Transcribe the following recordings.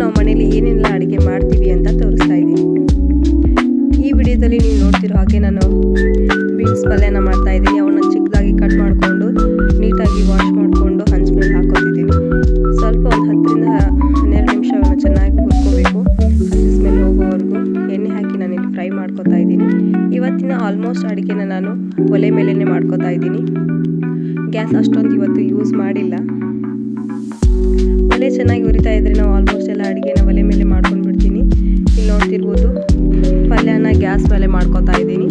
ನಾವು ಮನೇಲಿ ಏನೆಲ್ಲ ಅಡುಗೆ ಮಾಡ್ತೀವಿ ಅಂತ ತೋರಿಸ್ತಾ ಇದ್ದೀನಿ. ಈ ವಿಡಿಯೋದಲ್ಲಿ ನೀವು ನೋಡ್ತಿರೋ ಹಾಗೆ ನಾನು ಬೀನ್ಸ್ ಪಲ್ಯನ ಮಾಡ್ತಾ ಇದ್ದೀನಿ. ಅವನ್ನ ಚಿಕ್ಕದಾಗಿ ಕಟ್ ಮಾಡಿಕೊಂಡು ನೀಟಾಗಿ ವಾಶ್ ಮಾಡಿಕೊಂಡು ಹಂಚ್ ಮೇಲೆ ಹಾಕೋತಿದ್ದೀನಿ. ಸ್ವಲ್ಪ ಒಂದು 10-12 ನಿಮಿಷ ಅವನ್ನ ಚೆನ್ನಾಗಿ ಹುರ್ಕೋಬೇಕು. ಹಸಿ ಸ್ಮೆಲ್ ಹೋಗೋವರೆಗೂ ಎಣ್ಣೆ ಹಾಕಿ ನಾನಿಲ್ಲಿ ಫ್ರೈ ಮಾಡ್ಕೊತಾ ಇದ್ದೀನಿ. ಇವತ್ತಿನ ಆಲ್ಮೋಸ್ಟ್ ಅಡುಗೆನ ನಾನು ಒಲೆ ಮೇಲೇ ಮಾಡ್ಕೊತಾ ಇದ್ದೀನಿ. ಗ್ಯಾಸ್ ಅಷ್ಟೊಂದು ಇವತ್ತು ಯೂಸ್ ಮಾಡಿಲ್ಲ. ಒಲೆ ಚೆನ್ನಾಗಿ ಉರಿತಾ ಇದ್ರೆ ನಾವು ಆಲ್ಮೋಸ್ಟ್ ಎಲ್ಲ ಅಡುಗೆನ ಒಲೆ ಮೇಲೆ ಮಾಡ್ಕೊಂಡು ಬಿಡ್ತೀನಿ. ಇಲ್ಲಿ ನೋಡ್ತಿರ್ಬೋದು ಪಲ್ಯನ ಗ್ಯಾಸ್ ಮೇಲೆ ಮಾಡ್ಕೊತಾ ಇದ್ದೀನಿ.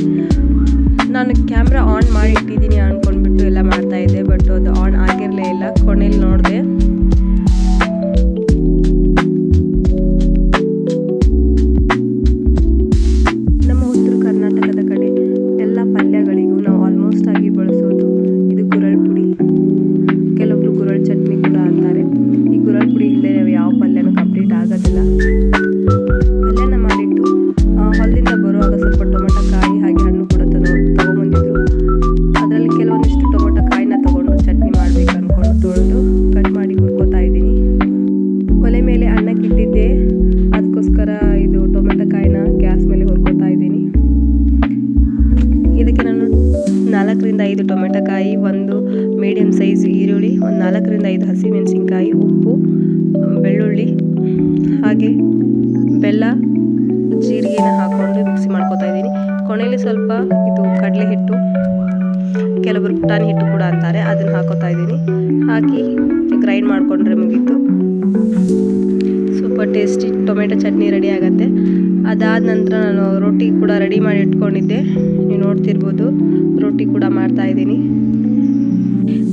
ನಾನು ಕ್ಯಾಮ್ರಾ ಆನ್ ಮಾಡಿ ಇಟ್ಟಿದ್ದೀನಿ ಅಂದ್ಕೊಂಡ್ಬಿಟ್ಟು ಎಲ್ಲ ಮಾಡ್ತಾ ಇದ್ದೆ, ಬಟ್ ಅದು ಆನ್ ಆಗಿರಲೇ ಇಲ್ಲ. ಕೊನೆಯಲ್ಲಿ ನೋಡಿದೆ. ನಮ್ಮ ಉತ್ತರ ಕರ್ನಾಟಕದ ಕಡೆ ಎಲ್ಲ ಪಲ್ಯಗಳಿಗೂ ನಾವು ಆಲ್ಮೋಸ್ಟ್ ಆಗಿ ಬಳಸೋದು ಇದು ಗುರಳ್ ಪುಡಿ. ಕೆಲವೊಬ್ರು ಗುರಳ್ ಚಟ್ನಿ ಕೂಡ ಅಂತಾರೆ. ಈ ಗುರಳ್ ಪುಡಿ ಇಲ್ಲದೆ ಯಾವ ಪಲ್ಯನೂ ಕಂಪ್ಲೀಟ್ ಆಗೋದಿಲ್ಲ. ಪಲ್ಯನ ಮಾಡಿಟ್ಟು ಹೊಲದಿಂದ ಬರುವಾಗ ಸ್ವಲ್ಪ ಟೊಮೆಟೊ ಕಾಯಿ ಹಾಗೆ ಹಣ್ಣು ಕೂಡ ತಗೊಂಬಂದಿದ್ರು. ಅದರಲ್ಲಿ ಕೆಲವೊಂದಿಷ್ಟು ಟೊಮೆಟೊ ಕಾಯಿನ ತಗೊಂಡು ಚಟ್ನಿ ಮಾಡಬೇಕು ಅಂದ್ಕೊಂಡು ತೊಳೆದು ಕಟ್ ಮಾಡಿ ಹುರ್ಕೋತಾ ಇದ್ದೀನಿ. ಒಲೆ ಮೇಲೆ ಅನ್ನಕ್ಕಿಟ್ಟಿದ್ದೆ, ಅದಕ್ಕೋಸ್ಕರ ಇದು ಟೊಮೆಟೊ ಕಾಯಿನ ಗ್ಯಾಸ್ ಮೇಲೆ ಹುರ್ಕೋತಾ ಇದ್ದೀನಿ. ಇದಕ್ಕೆ ನಾನು 4-5 ಟೊಮೆಟೊ ಕಾಯಿ, ಒಂದು ಮೀಡಿಯಮ್ ಸೈಜ್ ಈರುಳ್ಳಿ, ಒಂದು 4-5 ಹಸಿಮೆಣಸಿನ್ಕಾಯಿ, ಉಪ್ಪು, ಬೆಳ್ಳುಳ್ಳಿ ಹಾಗೆ ಬೆಲ್ಲ, ಜೀರಿಗೆನ ಹಾಕ್ಕೊಂಡು ಮಿಕ್ಸಿ ಮಾಡ್ಕೊತಾ ಇದ್ದೀನಿ. ಕೊನೆಯಲ್ಲಿ ಸ್ವಲ್ಪ ಇದು ಕಡಲೆ ಹಿಟ್ಟು, ಕೆಲವರು ಪುಟಾಣಿ ಹಿಟ್ಟು ಕೂಡ ಅಂತಾರೆ, ಅದನ್ನು ಹಾಕೋತಾ ಇದ್ದೀನಿ. ಹಾಕಿ ಗ್ರೈಂಡ್ ಮಾಡಿಕೊಂಡ್ರೆ ಮುಗೀತು. Super tasty tomato chutney ready ಆಗುತ್ತೆ. ಅದಾದ ನಂತರ ನಾನು ರೊಟ್ಟಿ ಕೂಡ ರೆಡಿ ಮಾಡಿ ಇಟ್ಕೊಂಡಿದ್ದೆ. ನೀವು ನೋಡ್ತಿರ್ಬೋದು ರೊಟ್ಟಿ ಕೂಡ ಮಾಡ್ತಾ ಇದ್ದೀನಿ.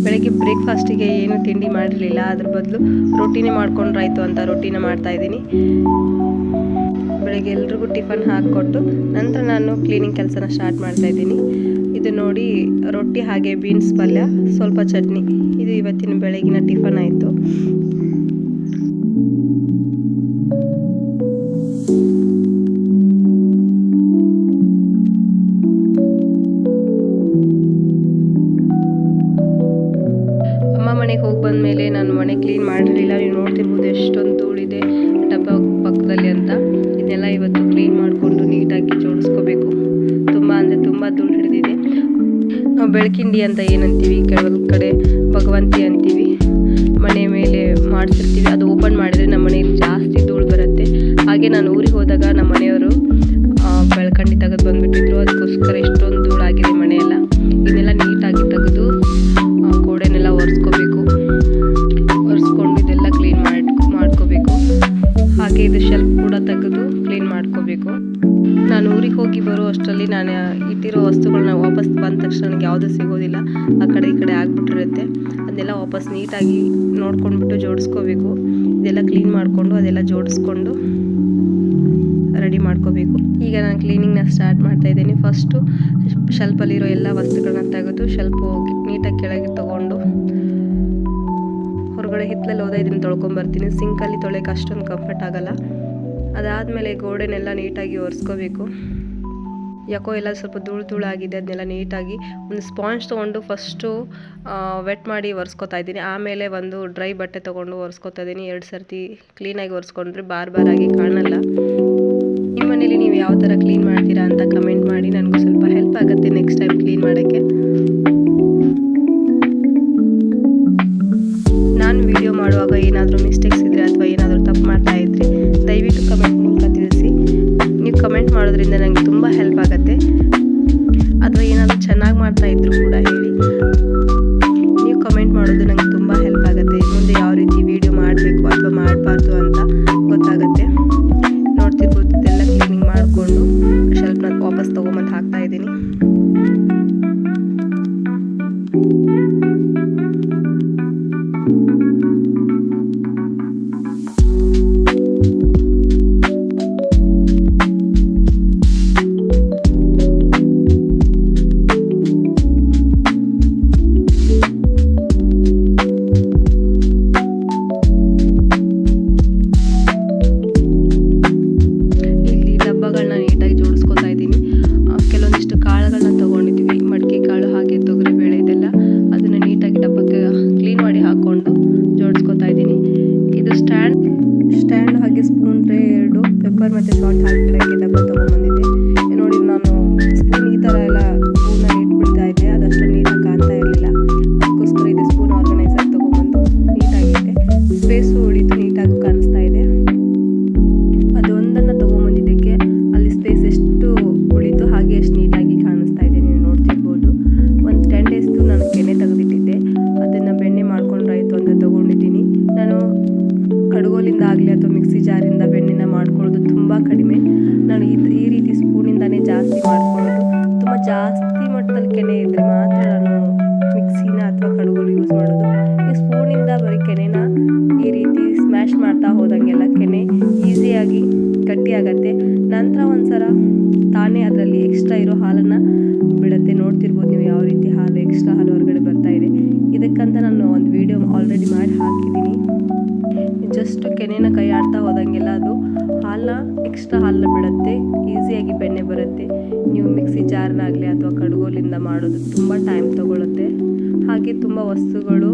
ಬೆಳಗ್ಗೆ ಬ್ರೇಕ್ಫಾಸ್ಟಿಗೆ ಏನು ತಿಂಡಿ ಮಾಡಿರಲಿಲ್ಲ, ಅದ್ರ ಬದಲು ರೊಟ್ಟಿನೇ ಮಾಡ್ಕೊಂಡ್ರಾಯ್ತು ಅಂತ ರೊಟ್ಟಿನ ಮಾಡ್ತಾ ಇದ್ದೀನಿ. ಬೆಳಗ್ಗೆ ಎಲ್ರಿಗೂ ಟಿಫನ್ ಹಾಕಿಕೊಟ್ಟು ನಂತರ ನಾನು ಕ್ಲೀನಿಂಗ್ ಕೆಲಸನ ಸ್ಟಾರ್ಟ್ ಮಾಡ್ತಾ ಇದ್ದೀನಿ. ಇದು ನೋಡಿ ರೊಟ್ಟಿ ಹಾಗೆ ಬೀನ್ಸ್ ಪಲ್ಯ, ಸ್ವಲ್ಪ ಚಟ್ನಿ, ಇದು ಇವತ್ತಿನ ಬೆಳಗಿನ ಟಿಫನ್ ಆಯಿತು. ಅಮ್ಮ ಮನೆಗೆ ಹೋಗಿ ಬಂದಮೇಲೆ ನಾನು ಮನೆ ಕ್ಲೀನ್ ಮಾಡಿರಲಿಲ್ಲ. ನೀವು ನೋಡ್ತಿರ್ಬೋದು ಎಷ್ಟೊಂದು ಧೂಳಿದೆ ಡಬ್ಬ ಪಕ್ಕದಲ್ಲಿ ಅಂತ. ಇದನ್ನೆಲ್ಲ ಇವತ್ತು ಕ್ಲೀನ್ ಮಾಡಿಕೊಂಡು ನೀಟಾಗಿ ಜೋಡಿಸ್ಕೋಬೇಕು. ತುಂಬ ಅಂದರೆ ತುಂಬ ಧೂಳು ಹಿಡಿದಿದೆ. ನಾವು ಬೆಳಕಿಂಡಿ ಅಂತ ಏನಂತೀವಿ, ಕೆಲವೊಂದು ಕಡೆ ಭಗವಂತಿ ಅಂತೀವಿ. ಮನೆ ಮೇಲೆ ಮಾಡಿಸಿರ್ತೀವಿ, ಅದು ಓಪನ್ ಮಾಡಿದರೆ ನಮ್ಮ ಮನೆಯಲ್ಲಿ ಜಾಸ್ತಿ ಧೂಳು ಬರುತ್ತೆ. ಹಾಗೆ ನಾನು ಊರಿಗೆ ಹೋದಾಗ ನಮ್ಮ ಮನೆಯವರು ಬೆಳಕಂಡಿ ತೆಗೆದು ಬಂದುಬಿಟ್ಟಿದ್ರು. ಅದಕ್ಕೋಸ್ಕರ ಇಷ್ಟೊಂದು ಧೂಳಾಗಿದೆ ಮನೆಯೆಲ್ಲ. ಇದನ್ನೆಲ್ಲ ನೀಟಾಗಿ ತೆಗೆದು ಗೋಡೆನೆಲ್ಲ ಒರೆಸ್ಕೋಬೇಕು. ಒರೆಸ್ಕೊಂಡು ಇದೆಲ್ಲ ಕ್ಲೀನ್ ಮಾಡ್ಕೋಬೇಕು. ಹಾಗೆ ಇದು ಶೆಲ್ಫ್ ಕೂಡ ತೆಗೆದು ಕ್ಲೀನ್ ಮಾಡ್ಕೋಬೇಕು. ನಾನು ಊರಿಗೆ ಹೋಗಿ ಬರೋ ಅಷ್ಟರಲ್ಲಿ ನಾನು ಇಟ್ಟಿರೋ ವಸ್ತುಗಳನ್ನ ವಾಪಸ್ ಬಂದ ತಕ್ಷಣ ನನಗೆ ಯಾವುದೂ ಸಿಗೋದಿಲ್ಲ. ಆ ಕಡೆ ಈ ಕಡೆ ಆಗಿಬಿಟ್ಟಿರುತ್ತೆ. ಅದನ್ನೆಲ್ಲ ವಾಪಸ್ ನೀಟಾಗಿ ನೋಡ್ಕೊಂಡ್ಬಿಟ್ಟು ಜೋಡಿಸ್ಕೋಬೇಕು. ಇದೆಲ್ಲ ಕ್ಲೀನ್ ಮಾಡಿಕೊಂಡು ಅದೆಲ್ಲ ಜೋಡಿಸ್ಕೊಂಡು ರೆಡಿ ಮಾಡ್ಕೋಬೇಕು. ಈಗ ನಾನು ಕ್ಲೀನಿಂಗ್ನ ಸ್ಟಾರ್ಟ್ ಮಾಡ್ತಾ ಇದ್ದೀನಿ. ಫಸ್ಟು ಶೆಲ್ಫಲ್ಲಿರೋ ಎಲ್ಲ ವಸ್ತುಗಳನ್ನ ತೆಗೆದು ಶೆಲ್ಫು ನೀಟಾಗಿ ಕೆಳಗೆ ತೊಗೊಂಡು ಹೊರಗಡೆ ಹಿತ್ತಲಲ್ಲಿ ಹೋದ ಇದನ್ನು ತೊಳ್ಕೊಂಬರ್ತೀನಿ. ಸಿಂಕಲ್ಲಿ ತೊಳೆಯೋಕೆ ಅಷ್ಟೊಂದು ಕಂಫರ್ಟ್ ಆಗೋಲ್ಲ. ಅದಾದಮೇಲೆ ಗೋಡೆನೆಲ್ಲ ನೀಟಾಗಿ ಒರೆಸ್ಕೋಬೇಕು. ಯಾಕೋ ಎಲ್ಲ ಸ್ವಲ್ಪ ಧೂಳು ಆಗಿದೆ. ಅದನ್ನೆಲ್ಲ ನೀಟಾಗಿ ಒಂದು ಸ್ಪಾಂಜ್ ತೊಗೊಂಡು ಫಸ್ಟು ವೆಟ್ ಮಾಡಿ ಒರೆಸ್ಕೊತಾ ಇದ್ದೀನಿ. ಆಮೇಲೆ ಒಂದು ಡ್ರೈ ಬಟ್ಟೆ ತೊಗೊಂಡು ಒರೆಸ್ಕೊತಾ ಇದ್ದೀನಿ. 2 ಸರ್ತಿ ಕ್ಲೀನಾಗಿ ಒರೆಸ್ಕೊಂಡ್ರೆ ಬಾರಾಗಿ ಕಾಣಲ್ಲ. ನಿಮ್ಮ ಮನೇಲಿ ನೀವು ಯಾವ ಥರ ಕ್ಲೀನ್ ಮಾಡ್ತೀರಾ ಅಂತ ಕಮೆಂಟ್ ಮಾಡಿ. ನನಗೂ ಸ್ವಲ್ಪ ಹೆಲ್ಪ್ ಆಗುತ್ತೆ ನೆಕ್ಸ್ಟ್ ಟೈಮ್ ಕ್ಲೀನ್ ಮಾಡೋಕ್ಕೆ. ನಾನು ವಿಡಿಯೋ ಮಾಡುವಾಗ ಏನಾದರೂ ಮಿಸ್ಟೇಕ್ಸ್ ಇದ್ದರೆ ಅಥವಾ ಏನಾದರೂ ತಪ್ಪು ಮಾಡ್ತಾ ಇದ್ದರೆ ದಯವಿಟ್ಟು ಕಮೆಂಟ್ ಮೂಲಕ ತಿಳಿಸಿ. ನೀವು ಕಮೆಂಟ್ ಮಾಡೋದ್ರಿಂದ ನನಗೆ ತುಂಬ ಹೆಲ್ಪ್ ಆಗುತ್ತೆ. ಅಥವಾ ಏನಾದರೂ ಚೆನ್ನಾಗಿ ಮಾಡ್ತಾ ಇದ್ದರೂ ಕೂಡ ಹೇಳಿ. ನೀವು ಕಮೆಂಟ್ ಮಾಡೋದು ನನಗೆ ತುಂಬ ಹೆಲ್ಪ್ ಆಗುತ್ತೆ. ಮುಂದೆ ಯಾವ ರೀತಿ ವಿಡಿಯೋ ಮಾಡಬೇಕು ಅಥವಾ ಮಾಡಬಾರ್ದು ಅಂತ ಗೊತ್ತಾಗುತ್ತೆ. ನೋಡ್ತಿರ್ಬೋದು ಇದೆಲ್ಲ ಕ್ಲೀನಿಂಗ್ ಮಾಡಿಕೊಂಡು ಶೆಲ್ಫ್ನ ವಾಪಸ್ ತೊಗೊಂಬಂದು ಹಾಕ್ತಾ ಇದ್ದೀನಿ. ಹಾಗೆ ಸ್ಪೂನ್ ಟ್ರೇ 2 ಪೆಪ್ಪರ್ ಮತ್ತು ಸಾಲ್ಟ್ ಹಾಕಿಡೋಕ್ಕೆ ಡಬ್ಬ ತೊಗೊಂಡ್ಬಂದಿದ್ದೆ. ನೋಡಿ ನಾನು ಸ್ಪೂನ್ ಈ ಥರ ಎಲ್ಲ ಸ್ಪೂನಲ್ಲಿ ಇಟ್ಬಿಡ್ತಾ ಇದ್ದೆ, ಅದಷ್ಟು ನೀಟಾಗಿ ಕಾಣ್ತಾ ಇರಲಿಲ್ಲ. ಅದಕ್ಕೋಸ್ಕರ ಇದು ಸ್ಪೂನ್ ಆರ್ಗನೈಸರ್ ತೊಗೊಂಬಂದು ನೀಟಾಗಿಟ್ಟೆ. ಸ್ಪೇಸು ಉಳಿತು, ನೀಟಾಗಿ ಕಾಣಿಸ್ತಾ ಇದೆ. ಅದು ಒಂದನ್ನು ತೊಗೊಂಬಂದಿದ್ದಕ್ಕೆ ಅಲ್ಲಿ ಸ್ಪೇಸ್ ಎಷ್ಟು ಉಳಿತು ಹಾಗೆ ಎಷ್ಟು ನೀಟಾಗಿ ಕಾಣಿಸ್ತಾ ಇದೆ, ನೀವು ನೋಡ್ತಿರ್ಬೋದು. ಒಂದು 10 ಡೇಸ್ದು ನಾನು ಕೆನೆ ತೆಗೆದಿಟ್ಟಿದ್ದೆ, ಅದನ್ನು ಬೆಣ್ಣೆ ಮಾಡ್ಕೊಂಡ್ರಾಯ್ತು ಅಂತ ತೊಗೊಂಡಿದ್ದೀನಿ. ನಾನು ಕಡುಗೋಲಿಂದ ಆಗಲಿ ಅಥವಾ ಮಿಕ್ಸಿ ಜಾರಿಂದ ಬೆಣ್ಣೆನ ಮಾಡ್ಕೊಳ್ಳೋದು ತುಂಬ ಕಡಿಮೆ. ನಾನು ಈ ರೀತಿ ಸ್ಪೂನಿಂದನೇ ಜಾಸ್ತಿ ಮಾಡ್ಕೊಳ್ಳೋದು. ತುಂಬ ಜಾಸ್ತಿ ಮಟ್ಟದಲ್ಲಿ ಕೆನೆ ಇದ್ದರೆ ಮಾತ್ರ ನಾನು ಮಿಕ್ಸಿನ ಅಥವಾ ಕಡುಗೋಲು ಯೂಸ್ ಮಾಡೋದು. ಈ ಸ್ಪೂನಿಂದ ಬರೀ ಕೆನೆನ ಈ ರೀತಿ ಸ್ಮ್ಯಾಶ್ ಮಾಡ್ತಾ ಹೋದಂಗೆಲ್ಲ ಕೆನೆ ಈಸಿಯಾಗಿ ಗಟ್ಟಿಯಾಗತ್ತೆ. ನಂತರ ಒಂದ್ಸಲ ತಾನೇ ಅದರಲ್ಲಿ ಎಕ್ಸ್ಟ್ರಾ ಇರೋ ಹಾಲನ್ನು ಬಿಡುತ್ತೆ. ನೋಡ್ತಿರ್ಬೋದು ನೀವು ಯಾವ ರೀತಿ ಹಾಲು ಎಕ್ಸ್ಟ್ರಾ ಹಾಲು ಹೊರಗಡೆ ಬರ್ತಾ ಇದೆ. ಇದಕ್ಕಂತ ನಾನು ಒಂದು ವಿಡಿಯೋ ಆಲ್ರೆಡಿ ಮಾಡಿ ಹಾಕಿದ್ದೀನಿ. ಜಸ್ಟ್ ಕೆನೆನ ಕೈ ಆಡ್ತಾ ಹೋದಂಗೆಲ್ಲ ಅದು ಎಕ್ಸ್ಟ್ರಾ ಹಾಲನ್ನ ಬಿಡುತ್ತೆ, ಈಸಿಯಾಗಿ ಬೆಣ್ಣೆ ಬರುತ್ತೆ. ನೀವು ಮಿಕ್ಸಿ ಜಾರ್ನಾಗಲಿ ಅಥವಾ ಕಡುಗೋಲಿಂದ ಮಾಡೋದು ತುಂಬ ಟೈಮ್ ತೊಗೊಳುತ್ತೆ, ಹಾಗೆ ತುಂಬ ವಸ್ತುಗಳು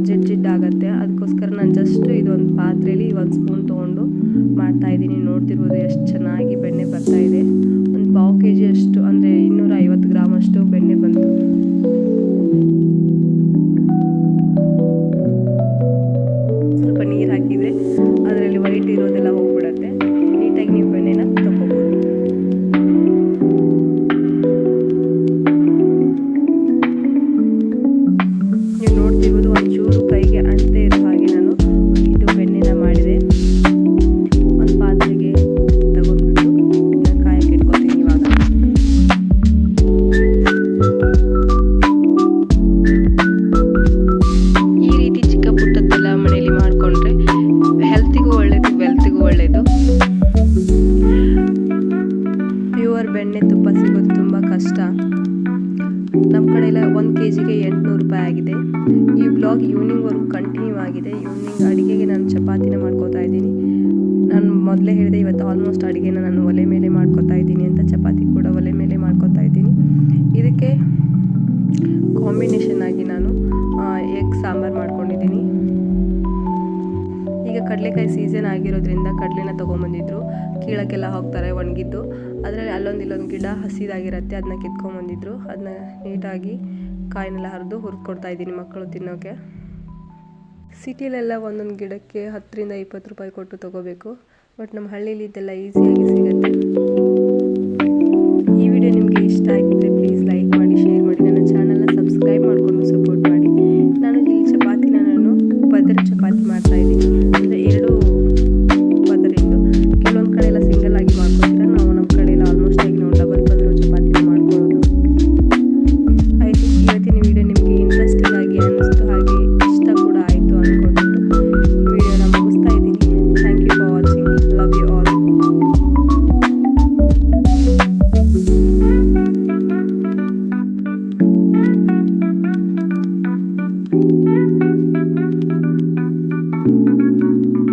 ಜಿಡ್ಡಾಗತ್ತೆ. ಅದಕ್ಕೋಸ್ಕರ ನಾನು ಜಸ್ಟ್ ಇದೊಂದು ಪಾತ್ರೆಯಲ್ಲಿ 1 ಸ್ಪೂನ್ ತೊಗೊಂಡು ಮಾಡ್ತಾಯಿದ್ದೀನಿ. ನೋಡ್ತಿರ್ಬೋದು ಎಷ್ಟು ಚೆನ್ನಾಗಿ ಬೆಣ್ಣೆ ಬರ್ತಾ ಇದೆ. ಒಂದು 1/2 kg ಅಷ್ಟು, ಅಂದರೆ 250 ಗ್ರಾಮ್ ಅಷ್ಟು ಬೆಣ್ಣೆ ಬಂತು. ಸ್ವಲ್ಪ ನೀರು ಹಾಕಿದರೆ ಅದರಲ್ಲಿ ವೈಟ್ ಇರೋದೆಲ್ಲ ಹೋಗ್ಬಿಡತ್ತೆ. ನೀಟಾಗಿ ನೀವು ಬೆಣ್ಣೆನ ತಗೋಬೋದು. ನೀವು ನೋಡ್ತಿರ್ಬೋದು ಒಂಚೂರು ಕೈಗೆ ಅಂಟದೇ ಇರೋ ಹಾಗೆ ನಾನು ಇದು ಬೆಣ್ಣೆನ ಮಾಡಿದೆ. ಒಂದು ಪಾತ್ರೆಗೆ ತಗೊಂಡ್ಬಿಟ್ಟು ಇದನ್ನ ಕಾಯಕ್ಕೆ ಇಟ್ಕೊತೀನಿ ಇವಾಗ. ಈ ರೀತಿ ಚಿಕ್ಕ ಪುಟ್ಟದ್ದೆಲ್ಲ ಮನೆಯಲ್ಲಿ ಮಾಡಿಕೊಂಡ್ರೆ ಹೆಲ್ತಿಗೂ ಒಳ್ಳೆಯದು, ವೆಲ್ತಿಗೂ ಒಳ್ಳೆಯದು. ಪ್ಯೂರ್ ಬೆಣ್ಣೆ ತುಪ್ಪ ಸಿಗೋದು ತುಂಬ ಕಷ್ಟ. ನಮ್ಮ ಕಡೆ ಎಲ್ಲ 1 kgಗೆ 800 ರೂಪಾಯಿ ಆಗಿದೆ. ಈ ಬ್ಲಾಗ್ ಈವ್ನಿಂಗ್ವರೆಗೂ ಕಂಟಿನ್ಯೂ ಆಗಿದೆ. ಈವ್ನಿಂಗ್ ಅಡುಗೆಗೆ ನಾನು ಚಪಾತಿನ ಮಾಡ್ಕೋತಾ ಇದ್ದೀನಿ. ನಾನು ಮೊದಲೇ ಹೇಳಿದೆ ಇವತ್ತು ಆಲ್ಮೋಸ್ಟ್ ಅಡುಗೆನ ನಾನು ಒಲೆ ಮೇಲೆ ಮಾಡ್ಕೋತಾ ಇದ್ದೀನಿ ಅಂತ. ಚಪಾತಿ ಕೂಡ ಒಲೆ ಮೇಲೆ ಮಾಡ್ಕೋತಾ ಇದ್ದೀನಿ. ಇದಕ್ಕೆ ಕಾಂಬಿನೇಷನ್ ಆಗಿ ನಾನು ಎಗ್ ಸಾಂಬಾರು ಮಾಡ್ಕೊಂಡಿದ್ದೀನಿ. ಈಗ ಕಡಲೆಕಾಯಿ ಸೀಸನ್ ಆಗಿರೋದ್ರಿಂದ ಕಡಲೆನ ತೊಗೊಂಬಂದಿದ್ರು. ಕೀಳಕ್ಕೆಲ್ಲ ಹೋಗ್ತಾರೆ ಒಣಗಿದ್ದು. ಅದರಲ್ಲಿ ಇಲ್ಲೊಂದು ಗಿಡ ಹಸಿದಾಗಿರುತ್ತೆ, ಅದನ್ನ ಕಿತ್ಕೊಂಬಂದಿದ್ರು. ಅದನ್ನ ನೀಟಾಗಿ ಕಾಯಿನೆಲ್ಲ ಹರಿದು ಹುರ್ಕೊಡ್ತಾ ಇದ್ದೀನಿ ಮಕ್ಕಳು ತಿನ್ನೋಕ್ಕೆ. ಸಿಟಿಲೆಲ್ಲ ಒಂದೊಂದು ಗಿಡಕ್ಕೆ 10 ರಿಂದ 20 ರೂಪಾಯಿ ಕೊಟ್ಟು ತೊಗೋಬೇಕು. ಬಟ್ ನಮ್ಮ ಹಳ್ಳಿಲಿ ಇದೆಲ್ಲ ಈಸಿಯಾಗಿ ಸಿಗುತ್ತೆ. ಈ ವಿಡಿಯೋ ನಿಮಗೆ ಇಷ್ಟ ಆಗಿದ್ದರೆ ಪ್ಲೀಸ್ ಲೈಕ್ ಮಾಡಿ, ಶೇರ್ ಮಾಡಿ, ನನ್ನ ಚಾನಲ್ನ ಸಬ್ಸ್ಕ್ರೈಬ್ ಮಾಡಿಕೊಂಡು ಸಪೋರ್ಟ್